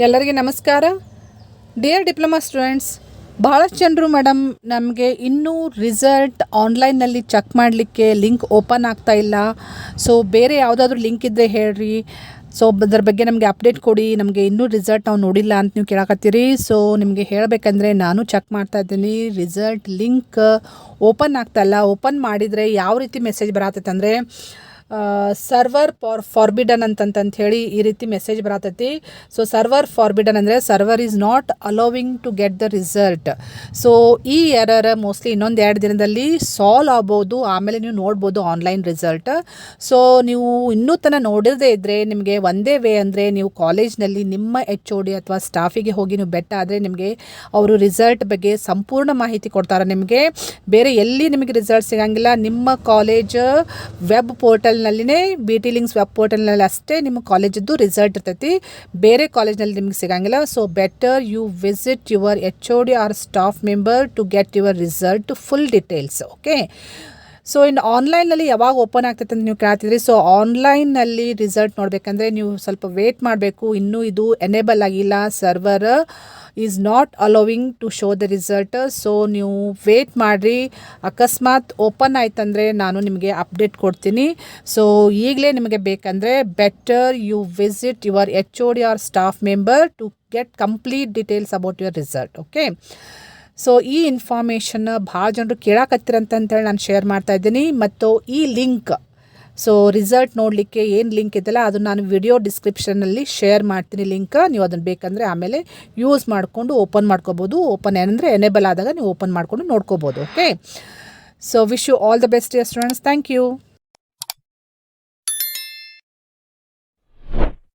ಎಲ್ಲರಿಗೆ ನಮಸ್ಕಾರ. Dear diploma students, ಭಾಳಷ್ಟು ಜನರು ಮೇಡಮ್ ನಮಗೆ ಇನ್ನೂ ರಿಸಲ್ಟ್ ಆನ್ಲೈನ್ನಲ್ಲಿ ಚೆಕ್ ಮಾಡಲಿಕ್ಕೆ ಲಿಂಕ್ ಓಪನ್ ಆಗ್ತಾ ಇಲ್ಲ, ಸೊ ಬೇರೆ ಯಾವುದಾದ್ರೂ ಲಿಂಕ್ ಇದ್ದರೆ ಹೇಳ್ರಿ, ಸೊ ಅದರ ಬಗ್ಗೆ ನಮಗೆ ಅಪ್ಡೇಟ್ ಕೊಡಿ, ನಮಗೆ ಇನ್ನೂ ರಿಸಲ್ಟ್ ನಾವು ನೋಡಿಲ್ಲ ಅಂತ ನೀವು ಕೇಳಕತ್ತೀರಿ. ಸೊ ನಿಮಗೆ ಹೇಳಬೇಕಂದ್ರೆ ನಾನು ಚೆಕ್ ಮಾಡ್ತಾ ಇದ್ದೀನಿ, ರಿಸಲ್ಟ್ ಲಿಂಕ್ ಓಪನ್ ಆಗ್ತಾ ಇಲ್ಲ. ಓಪನ್ ಮಾಡಿದರೆ ಯಾವ ರೀತಿ ಮೆಸೇಜ್ ಬರತ್ತೈತೆ ಅಂದರೆ ಸರ್ವರ್ ಫಾರ್ಬಿಡನ್ ಅಂತ ಹೇಳಿ ಈ ರೀತಿ ಮೆಸೇಜ್ ಬರತೈತಿ. ಸೊ ಸರ್ವರ್ ಫಾರ್ಬಿಡನ್ ಅಂದರೆ server is not allowing to get the result. So ಈ ಎರರ್ ಮೋಸ್ಟ್ಲಿ ಇನ್ನೊಂದು 2 ದಿನದಲ್ಲಿ ಸಾಲ್ವ್ ಆಗ್ಬೋದು, ಆಮೇಲೆ ನೀವು ನೋಡ್ಬೋದು ಆನ್ಲೈನ್ ರಿಸಲ್ಟ್. ಸೊ ನೀವು ಇನ್ನೂ ತನಕ ನೋಡಿರದೇ ಇದ್ದರೆ ನಿಮಗೆ ಒಂದೇ ವೇ ಅಂದರೆ ನೀವು ಕಾಲೇಜ್ನಲ್ಲಿ ನಿಮ್ಮ HOD ಅಥವಾ ಸ್ಟಾಫಿಗೆ ಹೋಗಿ ನೀವು ಬೆಟ್ಟ ಆದರೆ ನಿಮಗೆ ಅವರು ರಿಸಲ್ಟ್ ಬಗ್ಗೆ ಸಂಪೂರ್ಣ ಮಾಹಿತಿ ಕೊಡ್ತಾರೆ. ನಿಮಗೆ ಬೇರೆ ಎಲ್ಲಿ ನಿಮಗೆ ರಿಸಲ್ಟ್ ಸಿಗೋಂಗಿಲ್ಲ. ನಿಮ್ಮ ಕಾಲೇಜ್ ವೆಬ್ ಪೋರ್ಟಲ್ ನಲ್ಲಿನೇ BT ಲಿಂಕ್ಸ್ ವೆಬ್ ಪೋರ್ಟಲ್ನಲ್ಲಿ ಅಷ್ಟೇ ನಿಮ್ಮ ಕಾಲೇಜದ್ದು ರಿಸಲ್ಟ್ ಇರ್ತೈತಿ, ಬೇರೆ ಕಾಲೇಜ್ನಲ್ಲಿ ನಿಮಗೆ ಸಿಗಂಗಿಲ್ಲ. So better you visit your HOD or staff member to get your result full details. Okay, so ಇನ್ನು ಆನ್ಲೈನಲ್ಲಿ ಯಾವಾಗ ಓಪನ್ ಆಗ್ತೈತೆ ಅಂತ ನೀವು ಕೇಳ್ತಿದ್ರಿ. ಸೊ ಆನ್ಲೈನ್ನಲ್ಲಿ ರಿಸಲ್ಟ್ ನೋಡಬೇಕಂದ್ರೆ ನೀವು ಸ್ವಲ್ಪ ವೇಟ್ ಮಾಡಬೇಕು. ಇನ್ನೂ ಇದು ಎನೇಬಲ್ ಆಗಿಲ್ಲ, server is not allowing to show the result. So ನೀವು ವೇಟ್ ಮಾಡಿರಿ. ಅಕಸ್ಮಾತ್ ಓಪನ್ ಆಯ್ತಂದರೆ ನಾನು ನಿಮಗೆ ಅಪ್ಡೇಟ್ ಕೊಡ್ತೀನಿ. ಸೊ ಈಗಲೇ ನಿಮಗೆ ಬೇಕಂದರೆ better you visit your HOD or staff member to get complete details about your result. Okay, so ಈ ಇನ್ಫಾರ್ಮೇಷನ್ ಭಾಳ ಜನರು ಕೇಳಾಕತ್ತಿರಂತೇಳಿ ನಾನು ಶೇರ್ ಮಾಡ್ತಾ ಇದ್ದೀನಿ. ಮತ್ತು ಈ ಲಿಂಕ್, ಸೊ ರಿಸಲ್ಟ್ ನೋಡಲಿಕ್ಕೆ ಏನು ಲಿಂಕ್ ಇದೆಯಲ್ಲ ಅದು ನಾನು ವಿಡಿಯೋ ಡಿಸ್ಕ್ರಿಪ್ಷನಲ್ಲಿ ಶೇರ್ ಮಾಡ್ತೀನಿ ಲಿಂಕ್. ನೀವು ಅದನ್ನು ಬೇಕಂದರೆ ಆಮೇಲೆ ಯೂಸ್ ಮಾಡಿಕೊಂಡು ಓಪನ್ ಮಾಡ್ಕೋಬೋದು. ಓಪನ್ ಏನಂದರೆ ಎನೇಬಲ್ ಆದಾಗ ನೀವು ಓಪನ್ ಮಾಡಿಕೊಂಡು ನೋಡ್ಕೋಬೋದು. Okay, so wish you all the best dear students. Thank you.